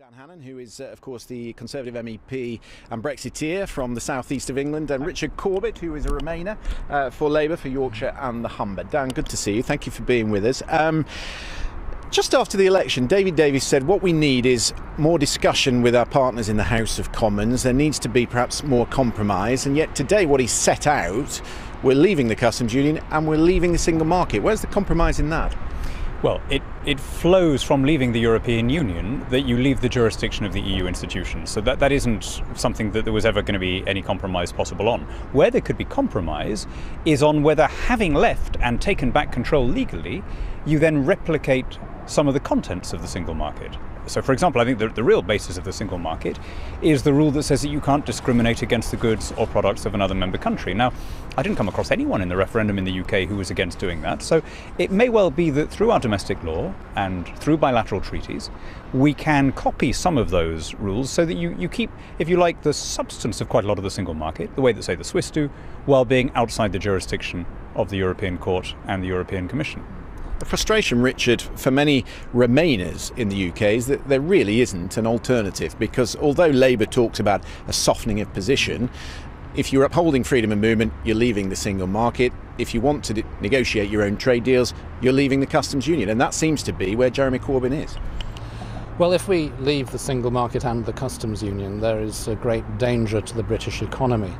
Dan Hannan, who is, of course, the Conservative MEP and Brexiteer from the southeast of England, and Richard Corbett, who is a Remainer for Labour for Yorkshire and the Humber. Dan, good to see you. Thank you for being with us. Just after the election, David Davis said what we need is more discussion with our partners in the House of Commons. There needs to be perhaps more compromise, and yet today what he set out, we're leaving the customs union and we're leaving the single market. Where's the compromise in that? Well, it flows from leaving the European Union that you leave the jurisdiction of the EU institutions. So that isn't something that there was ever going to be any compromise possible on. Where there could be compromise is on whether, having left and taken back control legally, you then replicate some of the contents of the single market. So, for example, I think the real basis of the single market is the rule that says that you can't discriminate against the goods or products of another member country. Now, I didn't come across anyone in the referendum in the UK who was against doing that. So it may well be that through our domestic law and through bilateral treaties, we can copy some of those rules so that you keep, if you like, the substance of quite a lot of the single market, the way that, say, the Swiss do, while being outside the jurisdiction of the European Court and the European Commission. The frustration, Richard, for many Remainers in the UK is that there really isn't an alternative, because although Labour talks about a softening of position, if you're upholding freedom of movement, you're leaving the single market. If you want to negotiate your own trade deals, you're leaving the customs union. And that seems to be where Jeremy Corbyn is. Well, if we leave the single market and the customs union, there is a great danger to the British economy.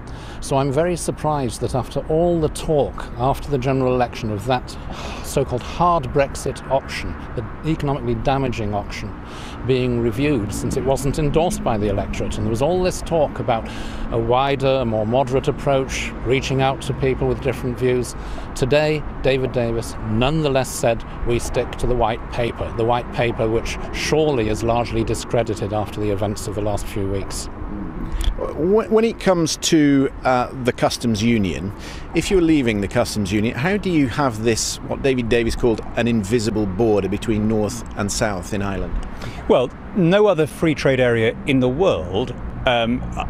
So I'm very surprised that after all the talk after the general election of that so-called hard Brexit option, the economically damaging option, being reviewed, since it wasn't endorsed by the electorate, and there was all this talk about a wider, more moderate approach, reaching out to people with different views. Today, David Davis nonetheless said we stick to the white paper which surely is largely discredited after the events of the last few weeks. When it comes to the customs union, if you're leaving the customs union, how do you have this, what David Davis called an invisible border between north and south in Ireland? Well, no other free trade area in the world,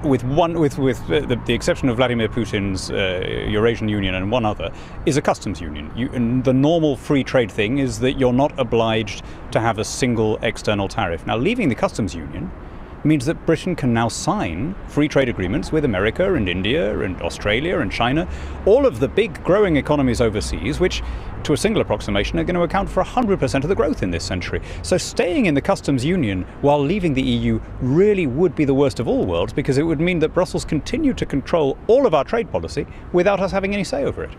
with the exception of Vladimir Putin's Eurasian Union and one other, is a customs union. And the normal free trade thing is that you're not obliged to have a single external tariff. Now, leaving the customs union means that Britain can now sign free trade agreements with America and India and Australia and China, all of the big growing economies overseas, which to a single approximation are going to account for 100% of the growth in this century. So staying in the customs union while leaving the EU really would be the worst of all worlds, because it would mean that Brussels continued to control all of our trade policy without us having any say over it.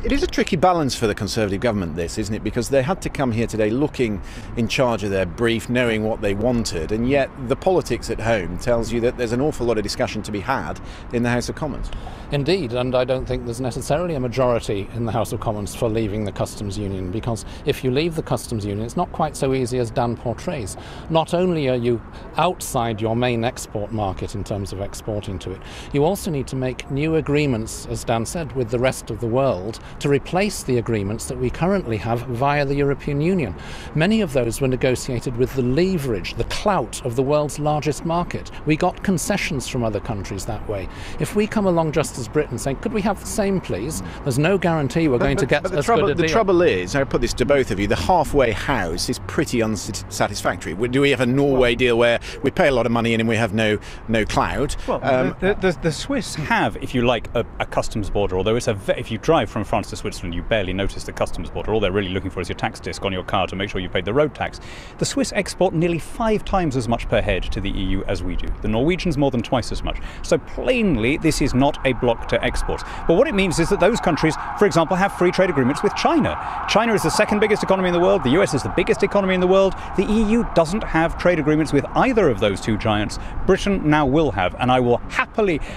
It is a tricky balance for the Conservative government, this, isn't it? Because they had to come here today looking in charge of their brief, knowing what they wanted, and yet the politics at home tells you that there's an awful lot of discussion to be had in the House of Commons. Indeed, and I don't think there's necessarily a majority in the House of Commons for leaving the customs union, because if you leave the customs union, it's not quite so easy as Dan portrays. Not only are you outside your main export market in terms of exporting to it, you also need to make new agreements, as Dan said, with the rest of the world to replace the agreements that we currently have via the European Union. Many of those were negotiated with the leverage, the clout of the world's largest market. We got concessions from other countries that way. If we come along just as Britain saying, could we have the same please? There's no guarantee we're going to get as good a deal. The trouble is, I put this to both of you, the halfway house is pretty unsatisfactory. Do we have a Norway deal where we pay a lot of money in and we have no clout? Well, the Swiss have, if you like, a customs border, although if you drive from France to Switzerland, you barely notice the customs border. All they're really looking for is your tax disc on your car to make sure you paid the road tax. The Swiss export nearly 5 times as much per head to the EU as we do. The Norwegians more than twice as much. So plainly, this is not a block to export. But what it means is that those countries, for example, have free trade agreements with China. China is the second biggest economy in the world. The US is the biggest economy in the world. The EU doesn't have trade agreements with either of those two giants. Britain now will have, and I'll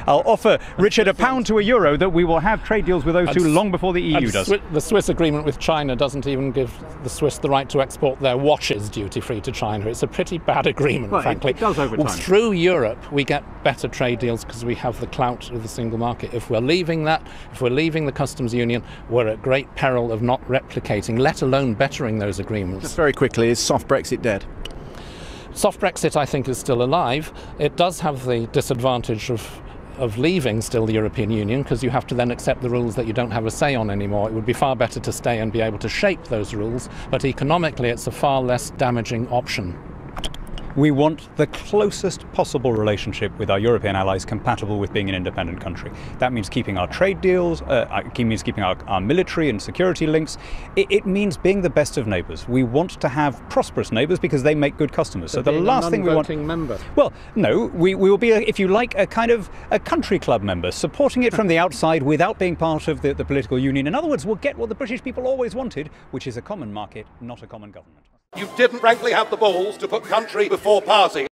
offer Richard £1 to €1 that we will have trade deals with those two long before the EU does. The Swiss agreement with China doesn't even give the Swiss the right to export their watches duty-free to China. It's a pretty bad agreement, frankly. It does over time. Through Europe, we get better trade deals because we have the clout of the single market. If we're leaving that, if we're leaving the customs union, we're at great peril of not replicating, let alone bettering those agreements. Just very quickly, is soft Brexit dead? Soft Brexit, I think, is still alive. It does have the disadvantage of leaving still the European Union, because you have to then accept the rules that you don't have a say on anymore. It would be far better to stay and be able to shape those rules, but economically it's a far less damaging option. We want the closest possible relationship with our European allies compatible with being an independent country. That means keeping our trade deals, it means keeping our military and security links. It means being the best of neighbours. We want to have prosperous neighbours because they make good customers. So the last thing we want... member. Well, no, we will be, if you like, a kind of a country club member, supporting it from the outside without being part of the political union. In other words, we'll get what the British people always wanted, which is a common market, not a common government. You didn't frankly have the balls to put country before party.